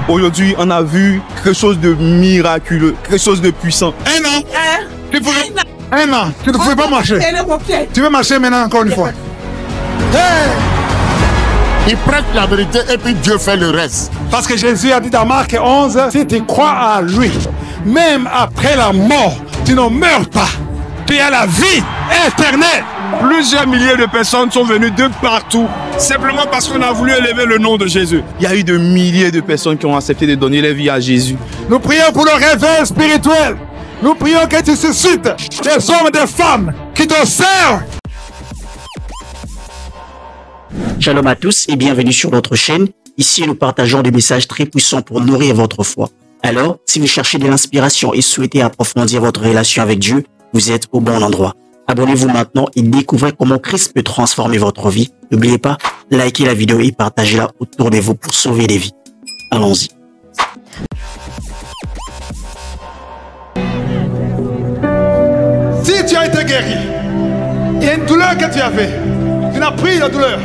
Aujourd'hui, on a vu quelque chose de miraculeux, quelque chose de puissant. Un an. Un an. Tu ne pouvais pas marcher. Tu veux marcher maintenant encore une fois. Hey! Il prête la vérité et puis Dieu fait le reste. Parce que Jésus a dit dans Marc 11, si tu crois à lui, même après la mort, tu ne meurs pas. Tu as la vie éternelle. Plusieurs milliers de personnes sont venues de partout, simplement parce qu'on a voulu élever le nom de Jésus. Il y a eu de milliers de personnes qui ont accepté de donner leur vie à Jésus. Nous prions pour le réveil spirituel. Nous prions que tu suscites des hommes et des femmes qui te servent. Shalom à tous et bienvenue sur notre chaîne. Ici, nous partageons des messages très puissants pour nourrir votre foi. Alors, si vous cherchez de l'inspiration et souhaitez approfondir votre relation avec Dieu, vous êtes au bon endroit. Abonnez-vous maintenant et découvrez comment Christ peut transformer votre vie. N'oubliez pas, likez la vidéo et partagez-la autour de vous pour sauver des vies. Allons-y. Si tu as été guéri, il y a une douleur que tu avais. Tu as pris la douleur.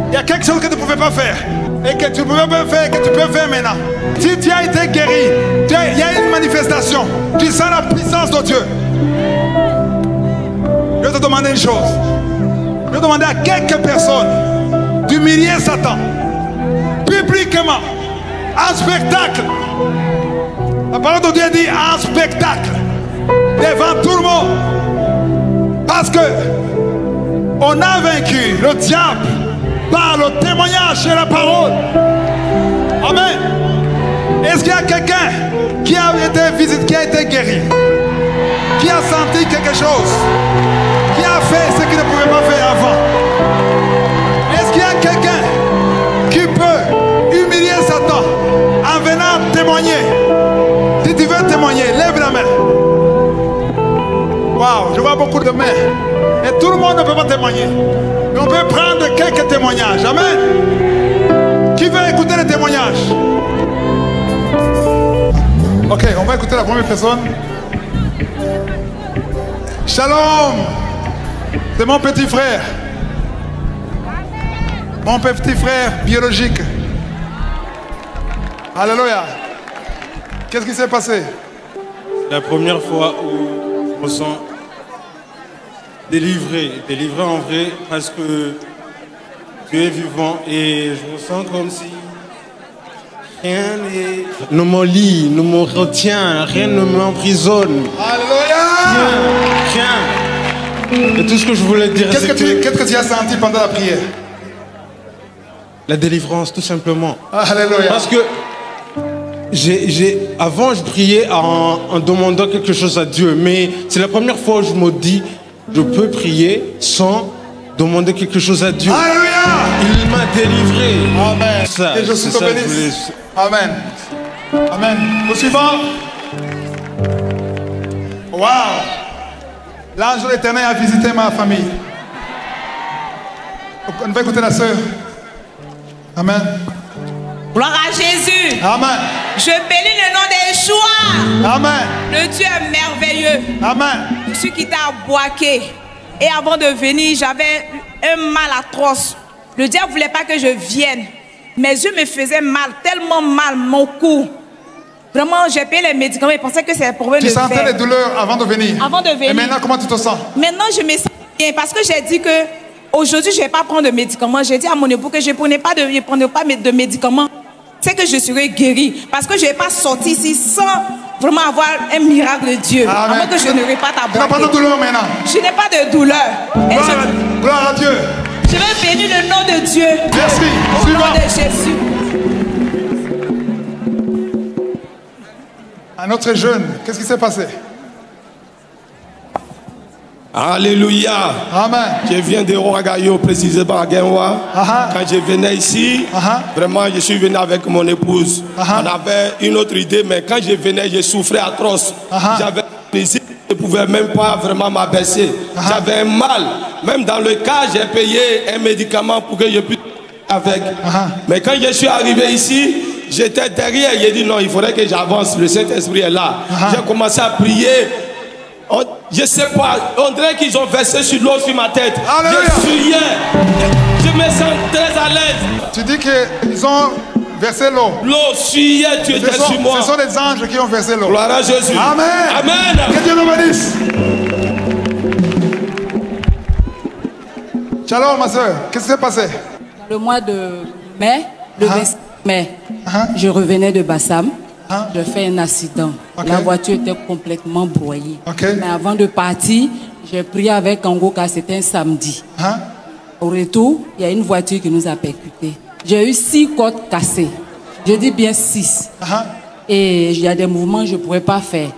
Il y a quelque chose que tu ne pouvais pas faire. Et que tu ne pouvais pas faire, que tu peux faire maintenant. Si tu as été guéri, il y a une manifestation. Tu sens la puissance de Dieu. Je vais te demander une chose. Je vais demander à quelques personnes d'humilier Satan. Publiquement. En spectacle. La parole de Dieu dit en spectacle. Devant tout le monde. Parce que on a vaincu le diable par le témoignage et la parole. Amen. Est-ce qu'il y a quelqu'un qui a été visité, qui a été guéri, qui a senti quelque chose, qui a fait ce qu'il ne pouvait pas faire avant? Est-ce qu'il y a quelqu'un qui peut humilier Satan en venant témoigner? Si tu veux témoigner, lève la main. Waouh, je vois beaucoup de mains. Et tout le monde ne peut pas témoigner. Mais on peut prendre quelques témoignages. Amen. Qui veut écouter les témoignages? Ok, on va écouter la première personne. Shalom. C'est mon petit frère. Mon petit frère biologique. Alléluia. Qu'est-ce qui s'est passé? La première fois où je me sens délivré en vrai, parce que Dieu est vivant et je me sens comme si rien ne me lie, ne me retient, rien ne m'emprisonne. Alléluia! Rien. Et tout ce que je voulais dire, qu'est-ce que tu as senti pendant la prière? La délivrance, tout simplement. Alléluia. Parce que avant, je priais en demandant quelque chose à Dieu, mais c'est la première fois où je me dis, je peux prier sans demander quelque chose à Dieu. Alléluia! Il m'a délivré. Amen. Ça, et je suis te bénisse. Amen. Amen. Au suivant. Waouh! L'ange de l'Éternel a visité ma famille. On va écouter la sœur. Amen. Gloire à Jésus. Amen. Je bénis le nom de Yeshua. Amen. Le Dieu est merveilleux. Amen. Je suis quitté à Boaké. Et avant de venir, j'avais un mal atroce. Le diable ne voulait pas que je vienne. Mes yeux me faisaient mal, tellement mal, mon cou. Vraiment, j'ai payé les médicaments et pensais que c'était pour venir. Tu sentais les douleurs avant de venir? Avant de venir. Et maintenant, comment tu te sens? Maintenant, je me sens bien parce que j'ai dit que aujourd'hui, je ne vais pas prendre de médicaments. J'ai dit à mon époux que je ne prenais pas de médicaments. C'est que je serai guérie. Parce que je ne vais pas sortir ici sans vraiment avoir un miracle de Dieu. Amen. Avant que je ne répète à Tu n'as pas de douleur maintenant? Je n'ai pas de douleur. Gloire à Dieu. Je vais bénir le nom de Dieu. Merci. Au nom de Jésus. Un autre jeune, qu'est-ce qui s'est passé? Alléluia. Amen. Je viens de Ouagayo, précisément à Genwa. Quand je venais ici, vraiment, je suis venu avec mon épouse. On avait une autre idée, mais quand je venais, je souffrais atroce. J'avais ici, je ne pouvais même pas vraiment m'abaisser. J'avais un mal. Même dans le cas, j'ai payé un médicament pour que je puisse avec. Mais quand je suis arrivé ici, j'étais derrière. J'ai dit non, il faudrait que j'avance. Le Saint-Esprit est là. J'ai commencé à prier. Je sais pas, on dirait qu'ils ont versé sur l'eau sur ma tête. Alléluia. Je suis hier. Je me sens très à l'aise. Tu dis qu'ils ont versé l'eau. L'eau suyait, tu étais sur moi. Ce sont des anges qui ont versé l'eau. Gloire à Jésus. Amen. Amen. Que Dieu nous bénisse. Shalom, ma soeur. Qu'est-ce qui s'est passé? Le mois de mai, le 26 mai, je revenais de Bassam. Je fais un accident. La voiture était complètement broyée. Mais avant de partir, j'ai prié avec Angoka, c'était un samedi. Au retour, il y a une voiture qui nous a percutés. J'ai eu 6 côtes cassées. Je dis bien 6. Et il y a des mouvements que je ne pourrais pas faire.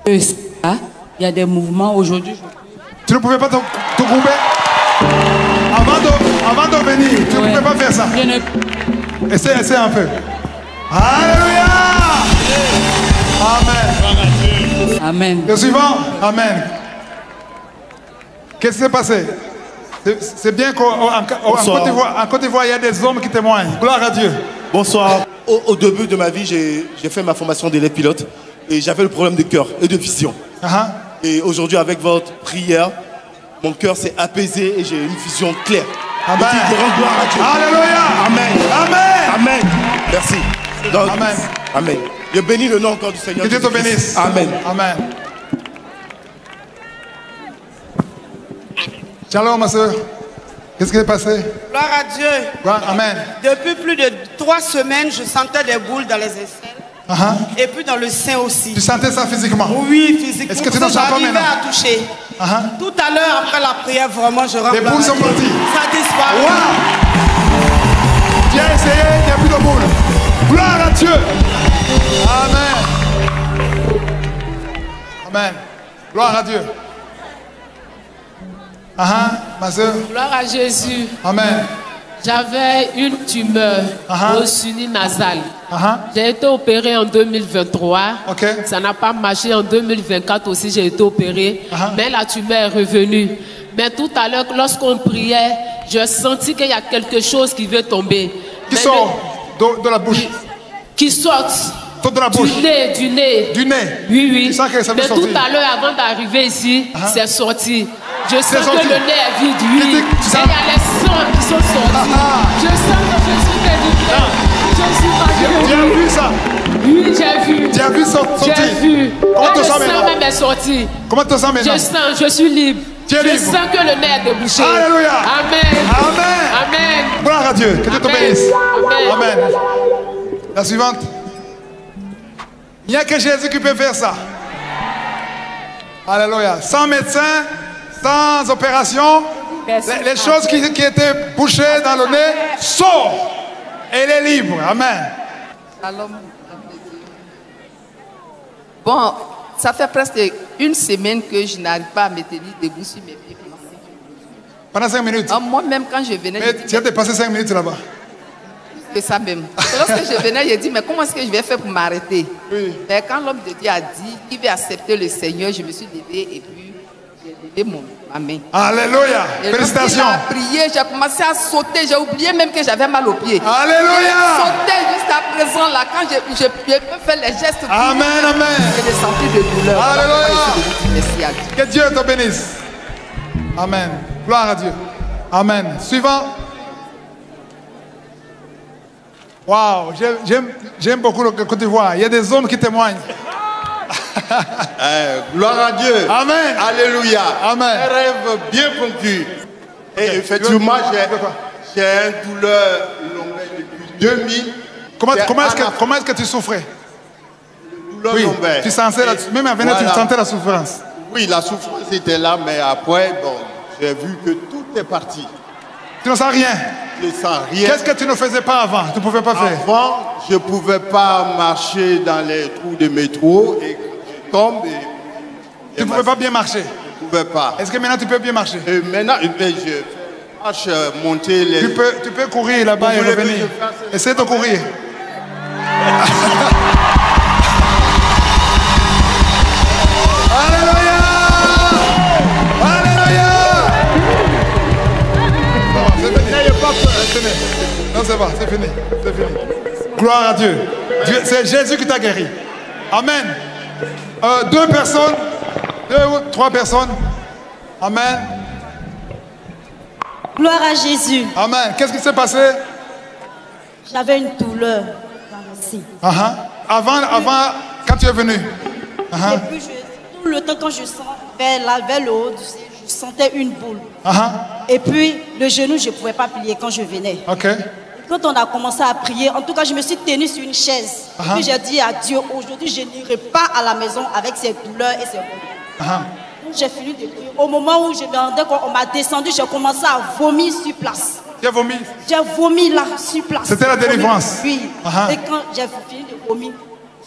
Il y a des mouvements aujourd'hui. Tu ne pouvais pas te couper avant de venir. Tu ne pouvais pas faire ça. Essaye un peu. Alléluia. Amen. Amen. Le suivant. Amen. Qu'est-ce qui s'est passé? C'est bien qu'en Côte d'Ivoire, il y a des hommes qui témoignent. Gloire à Dieu. Bonsoir. Au début de ma vie, j'ai fait ma formation d'élève pilote et j'avais le problème de cœur et de vision. Et aujourd'hui, avec votre prière, mon cœur s'est apaisé et j'ai une vision claire. Amen. Gloire à Dieu. Alléluia. Amen. Amen. Amen. Merci. Donc, Amen. Amen. Je bénis le nom encore du Seigneur. Que Dieu te bénisse. Amen. Amen. Shalom, ma soeur. Qu'est-ce qui s'est passé? Gloire à Dieu. Amen. Depuis plus de 3 semaines, je sentais des boules dans les aisselles. Et puis dans le sein aussi. Tu sentais ça physiquement? Oui, physiquement. Est-ce que tu n'en sens pas maintenant? À toucher. Tout à l'heure, après la prière, vraiment, je rentre. Les boules sont parties. Ça disparaît. Wow. Tu as essayé, il n'y a plus de boules. Gloire à Dieu. Amen. Amen. Gloire à Dieu. Ma soeur. Gloire à Jésus. Amen. J'avais une tumeur au sinus nasal. J'ai été opéré en 2023. Ça n'a pas marché en 2024 aussi, j'ai été opéré. Mais la tumeur est revenue. Mais tout à l'heure, lorsqu'on priait, je sentis qu'il y a quelque chose qui veut tomber. Qui sort de la bouche? Qui sort de la bouche. Du nez, du nez. Du nez? Oui. Tu sens que ça veut Mais sortir. tout à l'heure, avant d'arriver ici, c'est sorti. Je sens que le nez est vide, oui. Et il y a les sangs qui sont sortis. Je sens que je suis délivré. Je suis pas Tu as vu ça? Oui, j'ai vu. Tu as vu sortir? J'ai vu. Comment tu le sens sang maintenant? même est sorti. Comment tu sens maintenant? Je sens, je suis libre. Tu es libre. Je sens que le nez est débouché. Alléluia. Amen. Amen. Amen. Gloire à Dieu. Que Dieu te bénisse. Amen. Amen. La suivante. Il n'y a que Jésus qui peut faire ça. Alléluia. Sans médecin, sans opération, les choses qui étaient bouchées dans le nez sortent. Elle est libre. Amen. Bon, ça fait presque une semaine que je n'arrive pas à me tenir debout sur mes pieds. Pendant 5 minutes. Moi-même, quand je venais... Mais tu as dépassé 5 minutes là-bas. C'est ça même. Lorsque je venais, j'ai dit, mais comment est-ce que je vais faire pour m'arrêter? Mais quand l'homme de Dieu a dit qu'il veut accepter le Seigneur, je me suis levée et puis j'ai levé ma main. Alléluia. Et félicitations. J'ai prié, j'ai commencé à sauter. J'ai oublié même que j'avais mal aux pieds. Alléluia. J'ai sauté jusqu'à présent là. Quand je peux faire les gestes. Amen, amen. J'ai senti de douleur. Alléluia. Merci à Dieu. Que Dieu te bénisse. Amen. Gloire à Dieu. Amen. Suivant. Waouh, j'aime beaucoup le Côte d'Ivoire. Il y a des hommes qui témoignent. Gloire à Dieu. Amen. Alléluia. Amen. Un rêve bien conclu. Et effectivement, j'ai une douleur lombaire depuis 2000. Comment est-ce que tu souffrais? Douleur lombaire. Tu sentais même à venir, tu sentais la souffrance. Oui, la souffrance était là, mais après, bon, j'ai vu que tout est parti. Tu ne sens rien? Je ne sens rien. Qu'est-ce que tu ne faisais pas avant? Tu ne pouvais pas faire? Avant, je ne pouvais pas marcher dans les trous de métro et je tombe. Tu ne pouvais pas bien marcher? Je ne pouvais pas. Est-ce que maintenant tu peux bien marcher? Maintenant, je marche, monter les... Tu peux courir là-bas et revenir. Essaie de courir. Alléluia! Alléluia! N'ayez pas peur. C'est fini. Non, c'est bon, c'est fini. C'est fini. Gloire à Dieu. C'est Jésus qui t'a guéri. Amen. 2 personnes, 2 ou 3 personnes. Amen. Gloire à Jésus. Amen. Qu'est-ce qui s'est passé? J'avais une douleur dans le sein. Avant, quand tu es venu. Et puis, tout le temps, quand je sens vers le haut du sein, je sentais une boule. Et puis, le genou, je ne pouvais pas plier quand je venais. Quand on a commencé à prier, en tout cas, je me suis tenue sur une chaise. Et puis, j'ai dit à Dieu, aujourd'hui, je n'irai pas à la maison avec ces douleurs et ces bouleurs. J'ai fini de prier. Au moment où je me rendais compte, on m'a descendu, j'ai commencé à vomir sur place. Tu as vomi? J'ai vomi là, sur place. C'était la délivrance? Oui. Et quand j'ai fini de vomir,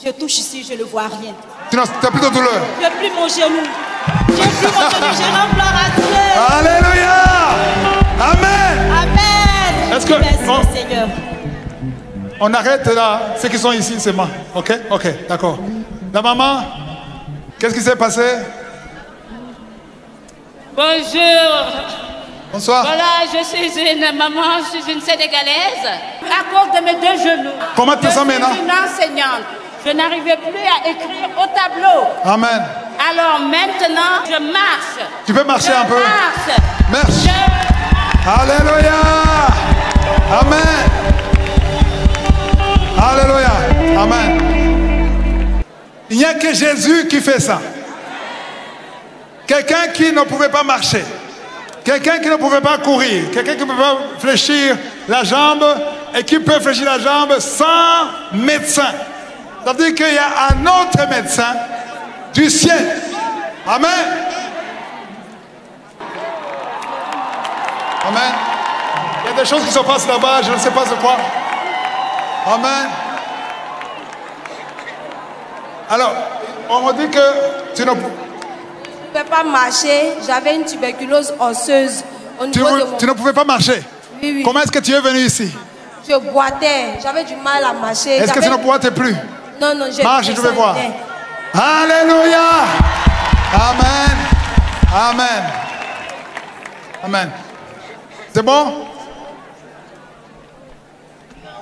je touche ici, je ne vois rien. Tu n'as plus de douleur? Je n'ai plus mon genou. J'ai plus mon genou, je rends gloire à Dieu. Alléluia. Amen. Amen. Est-ce que merci Seigneur. On arrête là, ceux qui sont ici seulement. Ok, d'accord. La maman, qu'est-ce qui s'est passé? Bonjour. Bonsoir. Voilà, je suis une maman, je suis une sénégalaise. À cause de mes deux genoux. Comment tu te sens maintenant? Je suis une enseignante. Je n'arrivais plus à écrire au tableau. Amen. Alors maintenant, je marche. Tu peux marcher un peu? Marche. Merci. Alléluia. Amen. Alléluia. Amen. Il n'y a que Jésus qui fait ça. Quelqu'un qui ne pouvait pas marcher. Quelqu'un qui ne pouvait pas courir. Quelqu'un qui ne pouvait pas fléchir la jambe et qui peut fléchir la jambe sans médecin. Ça veut dire qu'il y a un autre médecin du ciel. Amen. Amen. Il y a des choses qui se passent là-bas, je ne sais pas c'est quoi. Amen. Alors, on m'a dit que tu ne pouvais pas marcher, j'avais une tuberculose osseuse au niveau de mon... Tu ne pouvais pas marcher? Oui, oui. Comment est-ce que tu es venu ici? Je boitais, j'avais du mal à marcher. Est-ce que tu ne boitais plus? Non, non, j'ai... Marche, je vais voir. Alléluia. Amen. Amen. Amen. C'est bon?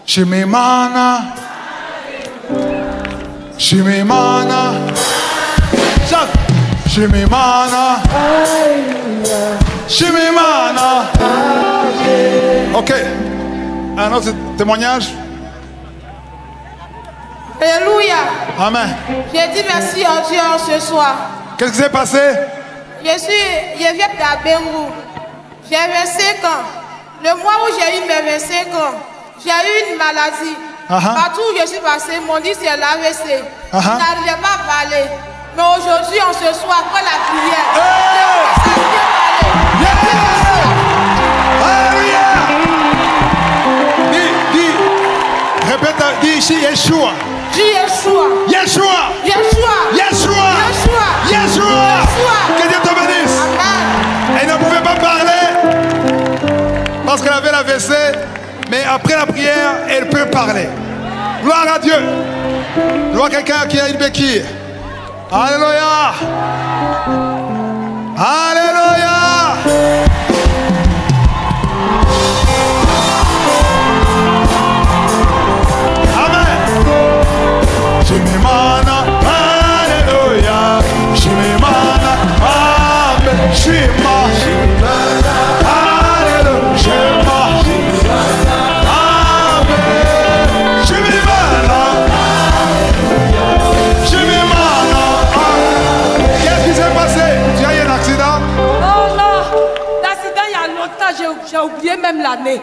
Shimimana. Shimimana. Shimimana. Shimimana. Ok. Un autre témoignage? Alléluia. Amen. J'ai dit merci à Dieu ce soir. Qu'est-ce qui s'est passé? Je viens d'Abengu. J'ai 25 ans. Le mois où j'ai eu mes 25 ans, j'ai eu une maladie. Partout où je suis passé, mon dit c'est l'AVC. Je n'arrivais pas à parler. Mais aujourd'hui, en ce soir, après la prière, je commence à bien parler. Répète, dis ici Yeshua. Dis Yeshua. Yeshua. Yeshua. Yeshua. Yeshua. Yeshua. Que Dieu te bénisse. Amen. Elle ne pouvait pas parler parce qu'elle avait l'AVC, mais après la prière, elle peut parler. Gloire à Dieu. Gloire à quelqu'un qui a une béquille. Alléluia. Alléluia. Shimimana, Alléluia. Shimimana, Amen. Shima, Alléluia. Shima, Amen. Shimimana, Shimimana. Qu'est-ce qui s'est passé? Tu as eu un accident? Oh non, l'accident il y a longtemps, j'ai oublié même l'année.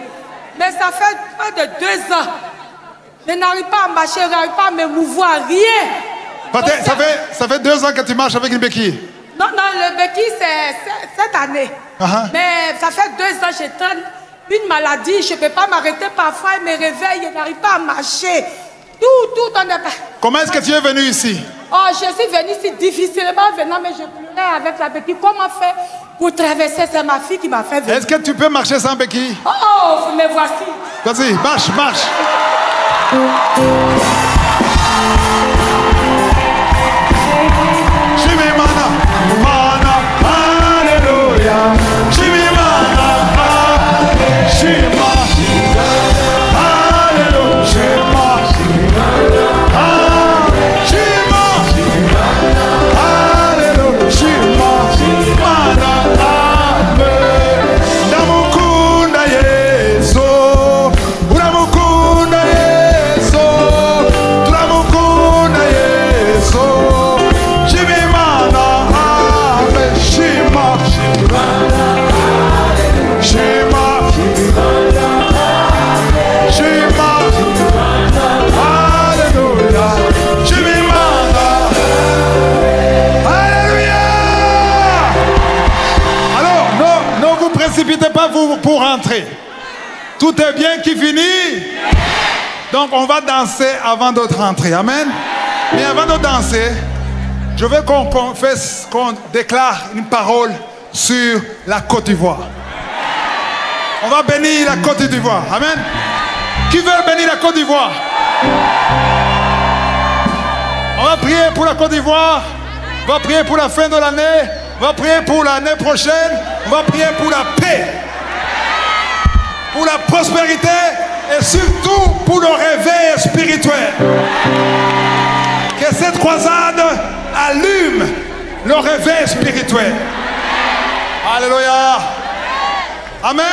Mais ça fait près de 2 ans. Je n'arrive pas à marcher, je n'arrive pas à me mouvoir, rien. Ça fait 2 ans que tu marches avec une béquille? Non, non, le béquille, c'est cette année. Mais ça fait 2 ans, j'ai une maladie, je ne peux pas m'arrêter parfois, il me réveille, je n'arrive pas à marcher. Tout, on est pas. Comment est-ce que tu es venu ici? Oh, je suis venu ici difficilement venant, mais je pleurais avec la béquille. Comment faire pour traverser? C'est ma fille qui m'a fait venir. Est-ce que tu peux marcher sans béquille? Oh, vous me voici. Vas-y, marche, marche. Shimimana, mana, Alléluia. Shimimana, Shima, Alléluia. Shima, Shima, Alléluia. Shima, mana, Amen. Ndamukunda Yesu, ndamukunda Yesu. Tout est bien qui finit. Donc on va danser avant de rentrer. Amen. Mais avant de danser, je veux qu'on confesse, qu'on déclare une parole sur la Côte d'Ivoire. On va bénir la Côte d'Ivoire. Amen. Qui veut bénir la Côte d'Ivoire? On va prier pour la Côte d'Ivoire. On va prier pour la fin de l'année. On va prier pour l'année prochaine. On va prier pour la paix, pour la prospérité et surtout pour le réveil spirituel. Que cette croisade allume le réveil spirituel. Alléluia. Amen.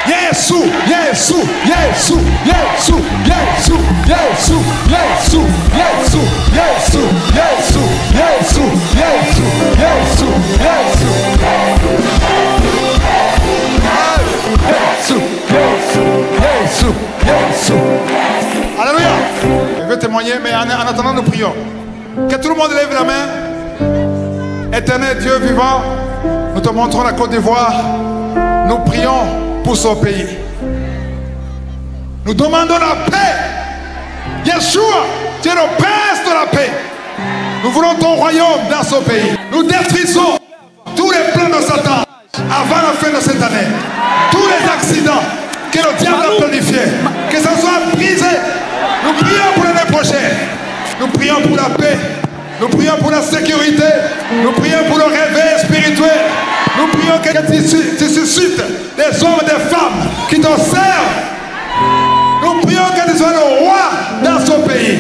Yesu, Yesu, Yesu, Yesu, Yesu, Yesu, Yesu, Yesu, Yesu, Yesu, Yesu, Yesu, Yesu, Yesu, Yesu, Yesu. Alléluia. Je veux témoigner, mais en attendant nous prions. Que tout le monde lève la main. Éternel Dieu vivant, nous te montrons la Côte d'Ivoire. Nous prions pour son pays. Nous demandons la paix. Yeshua, tu es le prince de la paix. Nous voulons ton royaume dans ce pays. Nous détruisons tous les plans de Satan avant la fin de cette année. Tous les accidents que le diable a planifiés, que ça soit brisé. Nous prions pour l'année prochaine. Nous prions pour la paix. Nous prions pour la sécurité. Nous prions pour le réveil spirituel. Nous prions que tu suscites des hommes et des femmes qui te servent. Nous prions que tu sois le roi dans ce pays.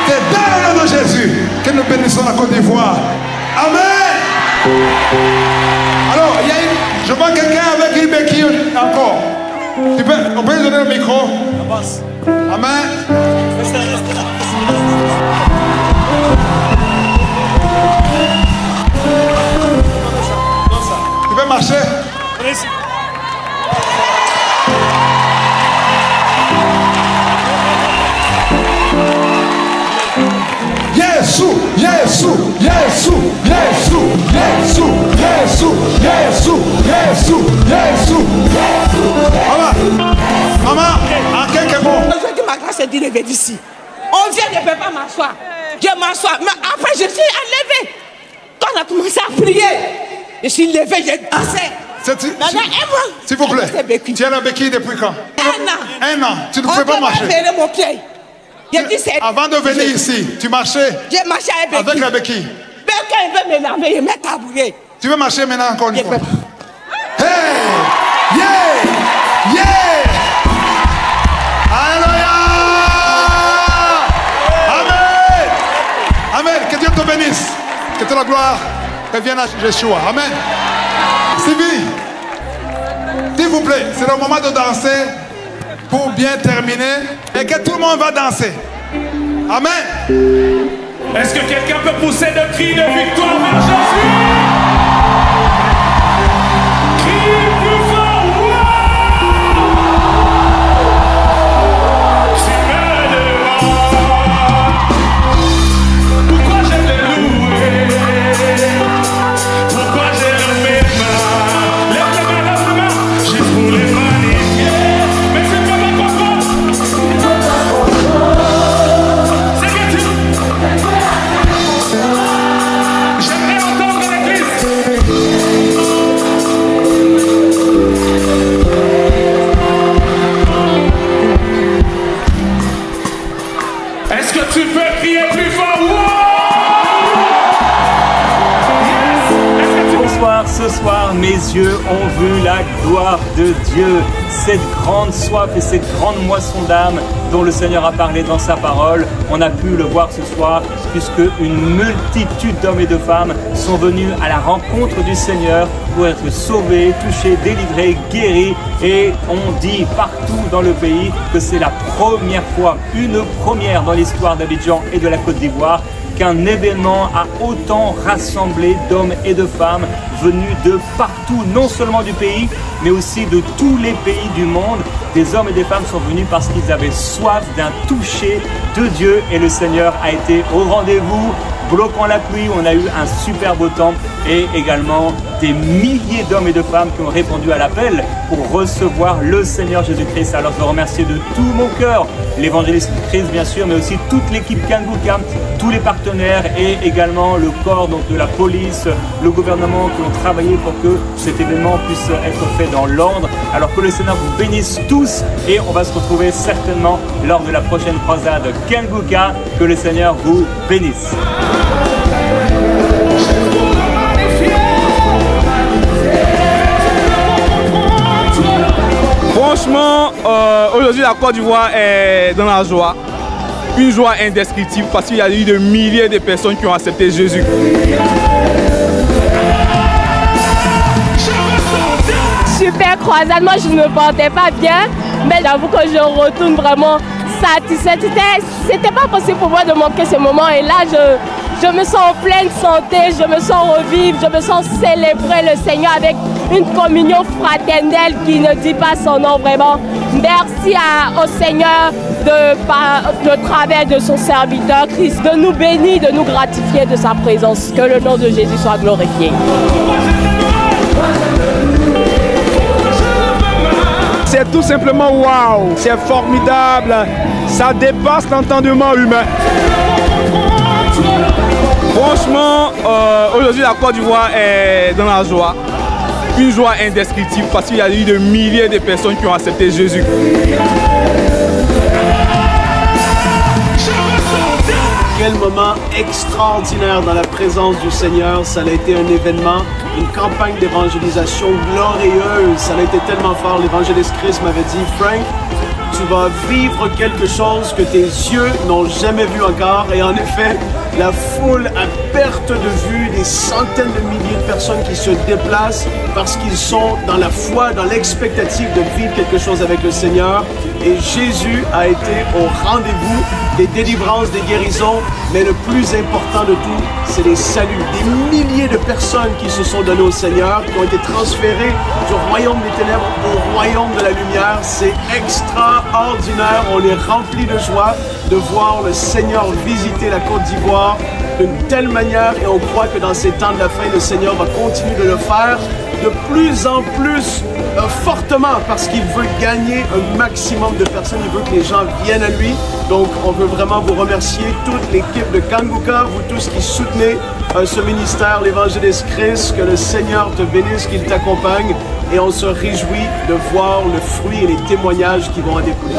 C'est dans le nom de Jésus que nous bénissons la Côte d'Ivoire. Amen. Alors, je vois quelqu'un avec une béquille encore. On peut lui donner le micro? Amen. Tu peux marcher? Yesu, Yesu, Yesu, Yesu, Yesu, Yesu, Yesu, Yesu, Yesu. Maman, en quelques mots. Aujourd'hui, ma grâce est d'élevée d'ici. On vient, je ne peux pas m'asseoir. Je m'assois. Mais après, je suis enlevée. Quand on a commencé à prier, je suis levée, j'ai dansé. S'il vous plaît, tu as la béquille depuis quand? Un an. Tu ne pouvais pas marcher. Mon pied. Avant de venir ici, tu marchais avec la béquille. Mais quand il veut me laver, il met tabouret. Tu veux marcher maintenant encore une fois? Hey! Yeah! Yeah! Alléluia! Amen! Amen! Que Dieu te bénisse. Que toute la gloire revienne à Yeshua. Amen. Sylvie, s'il vous plaît, c'est le moment de danser pour bien terminer et que tout le monde va danser. Amen. Est-ce que quelqu'un peut pousser de cris de victoire vers Jésus? Crie plus fort, pourquoi je l'ai loué? Pourquoi j'ai levé ma? Lève les mains, juste pour les magnifier. Mais c'est pas ma comprendre. C'est que tu... J'aimerais entendre l'église. Est-ce que tu peux crier plus fort? Bonsoir, ce soir, mes yeux ont vu la gloire de Dieu, cette grande soif et cette grande moisson d'âme dont le Seigneur a parlé dans sa parole. On a pu le voir ce soir puisque une multitude d'hommes et de femmes sont venus à la rencontre du Seigneur pour être sauvés, touchés, délivrés, guéris. Et on dit partout dans le pays que c'est la première fois, une première dans l'histoire d'Abidjan et de la Côte d'Ivoire, qu'un événement a autant rassemblé d'hommes et de femmes venus de partout, non seulement du pays, mais aussi de tous les pays du monde. Des hommes et des femmes sont venus parce qu'ils avaient soif d'un toucher de Dieu et le Seigneur a été au rendez-vous. Bloquant la pluie, on a eu un super beau temps et également des milliers d'hommes et de femmes qui ont répondu à l'appel pour recevoir le Seigneur Jésus-Christ. Alors je veux remercier de tout mon cœur l'évangéliste Christ bien sûr, mais aussi toute l'équipe Kanguka, tous les partenaires et également le corps donc, de la police, le gouvernement qui ont travaillé pour que cet événement puisse être fait dans l'ordre. Alors que le Seigneur vous bénisse tous et on va se retrouver certainement lors de la prochaine croisade Kanguka. Que le Seigneur vous bénisse. Franchement, aujourd'hui la Côte d'Ivoire est dans la joie. Une joie indescriptible parce qu'il y a eu de milliers de personnes qui ont accepté Jésus. Super croisade, moi je ne me portais pas bien, mais j'avoue que je retourne vraiment satisfaite. C'était pas possible pour moi de manquer ce moment et là je me sens en pleine santé, je me sens revivre, je me sens célébrer le Seigneur avec une communion fraternelle qui ne dit pas son nom vraiment. Merci au Seigneur de travers de son serviteur Christ, de nous bénir, de nous gratifier de sa présence. Que le nom de Jésus soit glorifié. C'est tout simplement waouh, c'est formidable, ça dépasse l'entendement humain. Franchement, aujourd'hui la Côte d'Ivoire est dans la joie. Une joie indescriptible parce qu'il y a eu de milliers de personnes qui ont accepté Jésus. Quel moment extraordinaire dans la présence du Seigneur. Ça a été un événement, une campagne d'évangélisation glorieuse. Ça a été tellement fort. L'évangéliste Chris m'avait dit, Frank, tu vas vivre quelque chose que tes yeux n'ont jamais vu encore. Et en effet, la foule à perte de vue, des centaines de milliers de personnes qui se déplacent parce qu'ils sont dans la foi, dans l'expectative de vivre quelque chose avec le Seigneur. Et Jésus a été au rendez-vous des délivrances, des guérisons, mais le plus important de tout, c'est les saluts. Des milliers de personnes qui se sont données au Seigneur, qui ont été transférées du royaume des ténèbres au royaume de la lumière. C'est extraordinaire. On est rempli de joie de voir le Seigneur visiter la Côte d'Ivoire d'une telle manière et on croit que dans ces temps de la fin, le Seigneur va continuer de le faire de plus en plus fortement parce qu'il veut gagner un maximum de personnes, il veut que les gens viennent à lui. Donc on veut vraiment vous remercier, toute l'équipe de Kanguka, vous tous qui soutenez ce ministère, l'évangéliste Christ, que le Seigneur te bénisse, qu'il t'accompagne et on se réjouit de voir le fruit et les témoignages qui vont en découler.